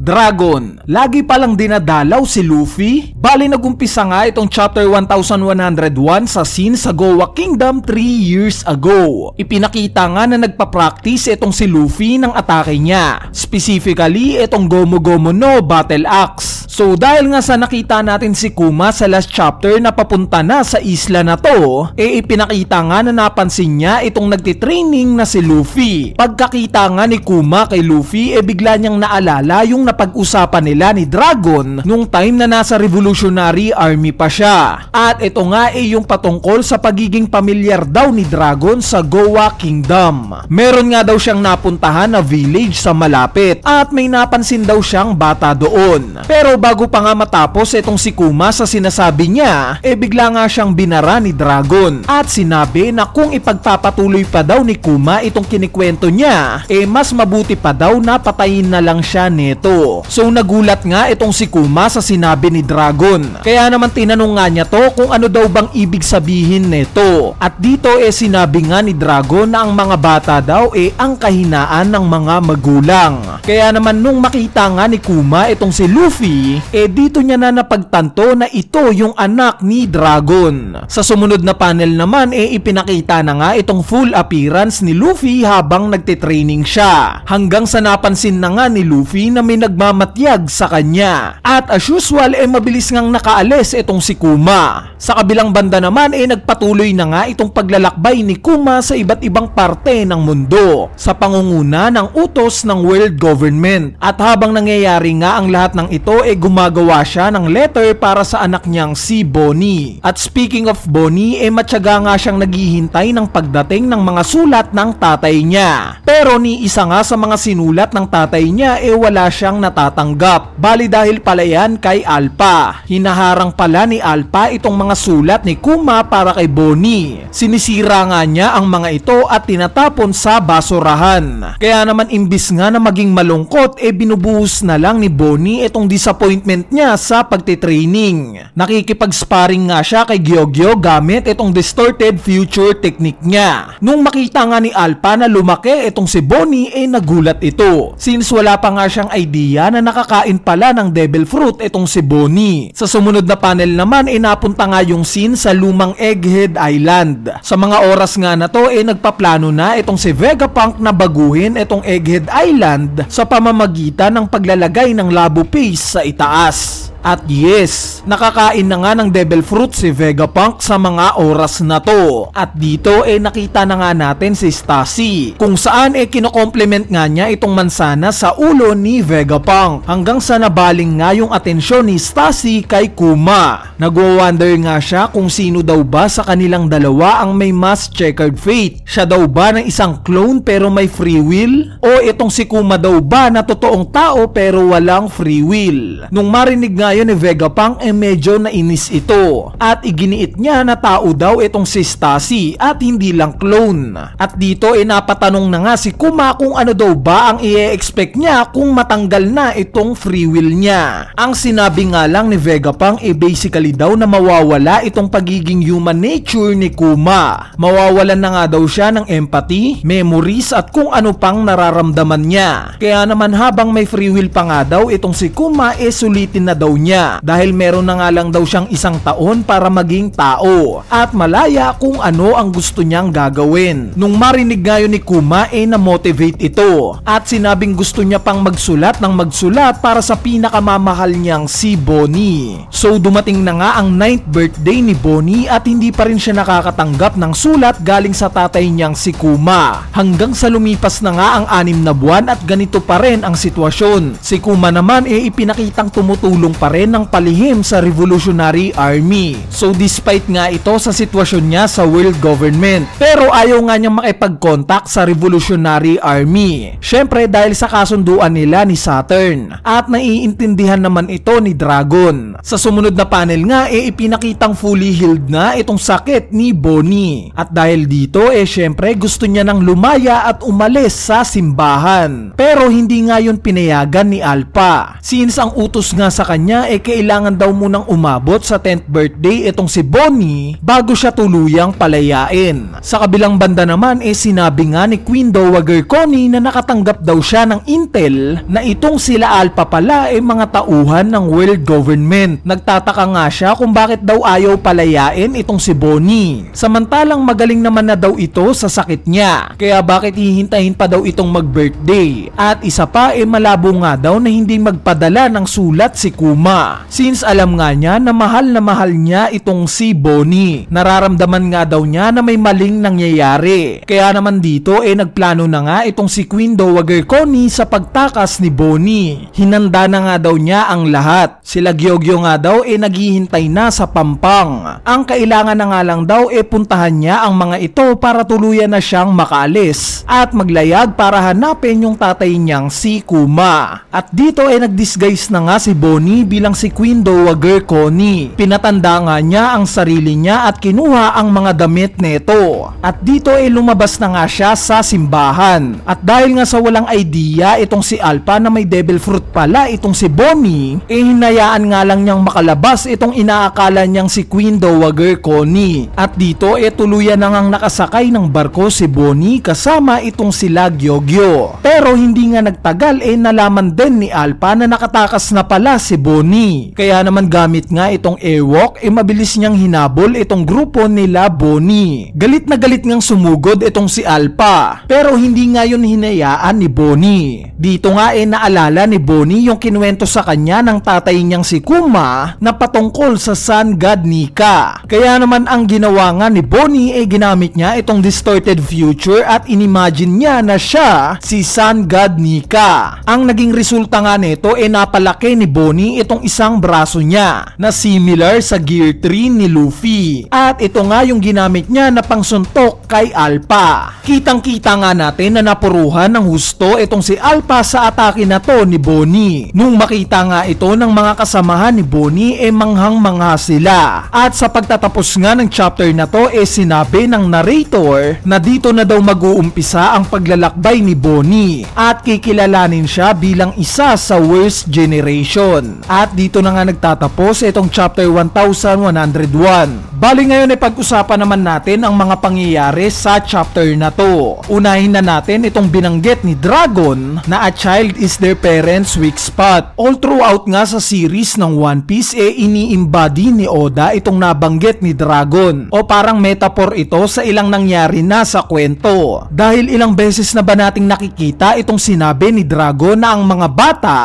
Dragon, lagi palang dinadalaw si Luffy? Bali nagumpisa nga itong chapter 1101 sa scene sa Gowa Kingdom 3 years ago. Ipinakita nga na nagpa-practice itong si Luffy ng atake niya. Specifically, itong Gomu Gomu no Battle Axe. So dahil nga sa nakita natin si Kuma sa last chapter na papunta na sa isla na to, ipinakita nga na napansin niya itong nagtitraining na si Luffy. Pagkakita nga ni Kuma kay Luffy, bigla niyang naalala yung napag-usapan nila ni Dragon nung time na nasa Revolutionary Army pa siya. At ito nga yung patungkol sa pagiging pamilyar daw ni Dragon sa Gowa Kingdom. Meron nga daw siyang napuntahan na village sa malapit at may napansin daw siyang bata doon. Pero bago pa nga matapos itong si Kuma sa sinasabi niya, bigla nga siyang binara ni Dragon at sinabi na kung ipagpapatuloy pa daw ni Kuma itong kinikwento niya, mas mabuti pa daw na patayin na lang siya neto. So nagulat nga itong si Kuma sa sinabi ni Dragon. Kaya naman tinanong nga niya to kung ano daw bang ibig sabihin neto. At dito sinabi nga ni Dragon na ang mga bata daw ang kahinaan ng mga magulang. Kaya naman nung makita nga ni Kuma itong si Luffy, dito niya na napagtanto na ito yung anak ni Dragon. Sa sumunod na panel naman ipinakita na nga itong full appearance ni Luffy habang nagtitraining siya. Hanggang sa napansin na nga ni Luffy na may nagmamatyag sa kanya. At as usual mabilis ngang nakaalis itong si Kuma. Sa kabilang banda naman nagpatuloy na nga itong paglalakbay ni Kuma sa iba't ibang parte ng mundo sa pangunguna ng utos ng world government. At habang nangyayari nga ang lahat ng ito gumagawa siya ng letter para sa anak niyang si Bonnie. At speaking of Bonnie, matyaga nga siyang naghihintay ng pagdating ng mga sulat ng tatay niya. Pero ni isa nga sa mga sinulat ng tatay niya wala siyang natatanggap. Bali dahil pala yan kay Alpha. Hinaharang pala ni Alpha itong mga sulat ni Kuma para kay Bonnie. Sinisira nga niya ang mga ito at tinatapon sa basurahan. Kaya naman imbis nga na maging malungkot binubuhos na lang ni Bonnie itong disappointment niya sa pagtitraining. Nakikipag-sparring nga siya kay Gyogyo gamit itong distorted future technique niya. Nung makita nga ni Alpha na lumaki itong si Bonnie nagulat ito. Since wala pa nga siyang idea na nakakain pala ng devil fruit itong si Bonnie. Sa sumunod na panel naman napunta nga yung scene sa lumang Egghead Island. Sa mga oras nga na to nagpaplano na itong si Vegapunk na baguhin itong Egghead Island sa pamamagitan ng paglalagay ng labo paste sa itaas. At yes, nakakain na nga ng devil fruit si Vegapunk sa mga oras na to. At dito nakita na nga natin si Stacy kung saan kino-compliment nga niya itong mansana sa ulo ni Vegapunk hanggang sa nabaling nga yung atensyon ni Stacy kay Kuma. Nagwo-wonder nga siya kung sino daw ba sa kanilang dalawa ang may mas checkered fate. Siya daw ba ng isang clone pero may free will? O itong si Kuma daw ba na totoong tao pero walang free will? Nung marinig nga yun ni Vegapunk medyo nainis ito at iginiit niya na tao daw itong si Stacy at hindi lang clone. At dito napatanong na nga si Kuma kung ano daw ba ang i-expect niya kung matanggal na itong free will niya. Ang sinabi nga lang ni Vegapunk basically daw na mawawala itong pagiging human nature ni Kuma. Mawawalan na nga daw siya ng empathy, memories at kung ano pang nararamdaman niya. Kaya naman habang may free will pa nga daw itong si Kuma sulitin na daw niya dahil meron na nga lang daw siyang 1 taon para maging tao at malaya kung ano ang gusto niyang gagawin. Nung marinig nga yun ni Kuma na-motivate ito at sinabing gusto niya pang magsulat ng magsulat para sa pinakamamahal niyang si Bonnie. So dumating na nga ang 9th birthday ni Bonnie at hindi pa rin siya nakakatanggap ng sulat galing sa tatay niyang si Kuma. Hanggang sa lumipas na nga ang 6 na buwan at ganito pa rin ang sitwasyon. Si Kuma naman ipinakitang tumutulong pa rin ng palihim sa Revolutionary Army. So despite nga ito sa sitwasyon niya sa world government, pero ayaw nga niyang makipag-contact sa Revolutionary Army. Syempre dahil sa kasunduan nila ni Saturn at naiintindihan naman ito ni Dragon. Sa sumunod na panel nga ipinakitang fully healed na itong sakit ni Bonnie. At dahil dito syempre gusto niya nang lumaya at umalis sa simbahan. Pero hindi nga yun pinayagan ni Alpha. Since ang utos nga sa kanya niya kailangan daw munang umabot sa 10th birthday itong si Bonnie bago siya tuluyang palayain. Sa kabilang banda naman sinabi nga ni Queen Dowager Connie na nakatanggap daw siya ng intel na itong sila Alpha pala mga tauhan ng world government. Nagtataka nga siya kung bakit daw ayaw palayain itong si Bonnie. Samantalang magaling naman na daw ito sa sakit niya. Kaya bakit hihintayin pa daw itong mag-birthday? At isa pa malabo nga daw na hindi magpadala ng sulat si Kuma. Since alam nga niya na mahal niya itong si Bonnie. Nararamdaman nga daw niya na may maling nangyayari. Kaya naman dito nagplano na nga itong si Queen Dowager Connie sa pagtakas ni Bonnie. Hinanda na nga daw niya ang lahat. Sila Gyogyo nga daw naghihintay na sa Pampang. Ang kailangan na nga lang daw puntahan niya ang mga ito para tuluyan na siyang makaalis at maglayag para hanapin yung tatay niyang si Kuma. At dito nag-disguise na nga si Bonnie bilang si Queen Dowager Connie. Pinatanda nga niya ang sarili niya at kinuha ang mga damit nito. At dito lumabas na nga siya sa simbahan. At dahil nga sa walang idea itong si Alpha na may devil fruit pala itong si Bonnie, hinayaan nga lang niyang makalabas itong inaakala niyang si Queen Dowager Connie. At dito tuluyan na ngang nakasakay ng barko si Bonnie kasama itong sila Gyogyo. Pero hindi nga nagtagal nalaman din ni Alpha na nakatakas na pala si Bonnie. Kaya naman gamit nga itong airwalk mabilis niyang hinabol itong grupo nila Bonnie. Galit na galit ngang sumugod itong si Alpha. Pero hindi nga yun hinayaan ni Bonnie. Dito nga naalala ni Bonnie yung kinuwento sa kanya ng tatay niyang si Kuma na patungkol sa Sun God Nika. Kaya naman ang ginawa nga ni Bonnie ginamit niya itong distorted future at inimagine niya na siya si Sun God Nika. Ang naging resulta nga nito napalaki ni Bonnie itong isang braso niya na similar sa Gear 3 ni Luffy. At ito nga yung ginamit niya na pangsuntok kay Alpha. Kitang-kita nga natin na napuruhan ng husto itong si Alpha sa atake na to ni Bonnie. Nung makita nga ito ng mga kasamahan ni Bonnie manghang-mangha sila. At sa pagtatapos nga ng chapter na to sinabi ng narrator na dito na daw mag-uumpisa ang paglalakbay ni Bonnie at kikilalanin siya bilang isa sa worst generation. At dito na nga nagtatapos itong chapter 1101. Bali ngayon pag-usapan naman natin ang mga pangyayari sa chapter na to. Unahin na natin itong binanggit ni Dragon na a child is their parents' weak spot. All throughout nga sa series ng One Piece ini-embody ni Oda itong nabanggit ni Dragon o parang metaphor ito sa ilang nangyari na sa kwento. Dahil ilang beses na ba nating nakikita itong sinabi ni Dragon na ang mga bata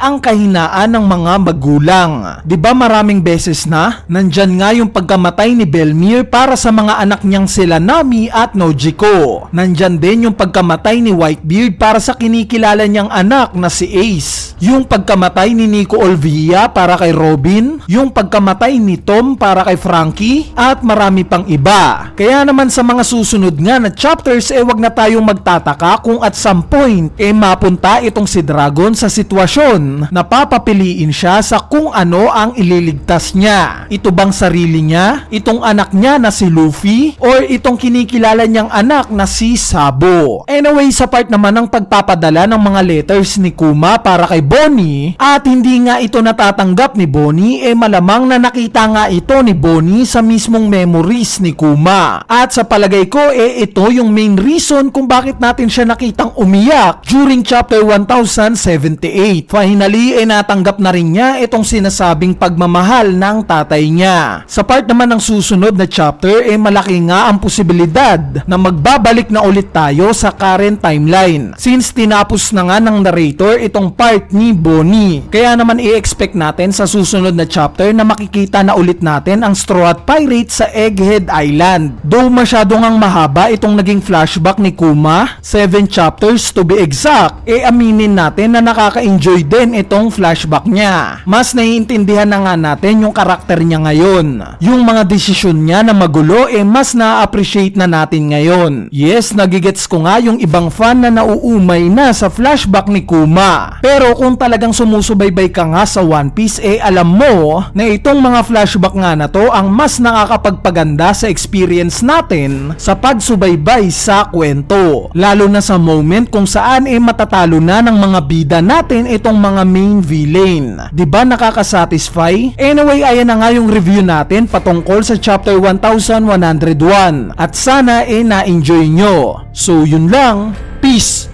ang kahinaan ng mga magulang. Diba maraming beses na? Nandyan nga yung pagkamatay ni Belmir para sa mga anak niyang sila Nami at Nojiko. Nandyan din yung pagkamatay ni Whitebeard para sa kinikilala niyang anak na si Ace. Yung pagkamatay ni Nico Olvia para kay Robin. Yung pagkamatay ni Tom para kay Frankie. At marami pang iba. Kaya naman sa mga susunod nga na chapters wag na tayong magtataka kung at some point mapunta itong si Dragon sa sitwasyon na papapiliin siya sa kung ano ang ililigtas niya. Ito bang sarili niya? Itong anak niya na si Luffy? Or itong kinikilala niyang anak na si Sabo? Anyway, sa part naman ng pagpapadala ng mga letters ni Kuma para kay Bonnie at hindi nga ito natatanggap ni Bonnie malamang na nakita nga ito ni Bonnie sa mismong memories ni Kuma. At sa palagay ko ito yung main reason kung bakit natin siya nakitang umiyak during chapter 1078. Finally natanggap na rin niya itong sinasabing pagmamahal ng tatay niya. Sa part naman ng susunod na chapter malaki nga ang posibilidad na magbabalik na ulit tayo sa current timeline since tinapos na nga ng narrator itong part ni Bonnie. Kaya naman i-expect natin sa susunod na chapter na makikita na ulit natin ang Straw Hat Pirate sa Egghead Island. Though masyado ngang mahaba itong naging flashback ni Kuma, 7 chapters to be exact, aminin natin na nakaka-enjoy din itong flashback niya. Mas naiintindihan na nga natin yung karakter niya ngayon. Yung mga desisyon niya na magulo mas na-appreciate na natin ngayon. Yes, nagigets ko nga yung ibang fan na nauumay na sa flashback ni Kuma. Pero kung talagang sumusubaybay ka nga sa One Piece alam mo na itong mga flashback nga na to ang mas nakakapagpaganda sa experience natin sa pagsubaybay sa kwento. Lalo na sa moment kung saan matatalo na ng mga bida natin itong mga main villain. Di ba nakakasatisfy? Anyway, ayan na nga yung review natin patungkol sa chapter 1101 at sana na-enjoy nyo. So yun lang, peace!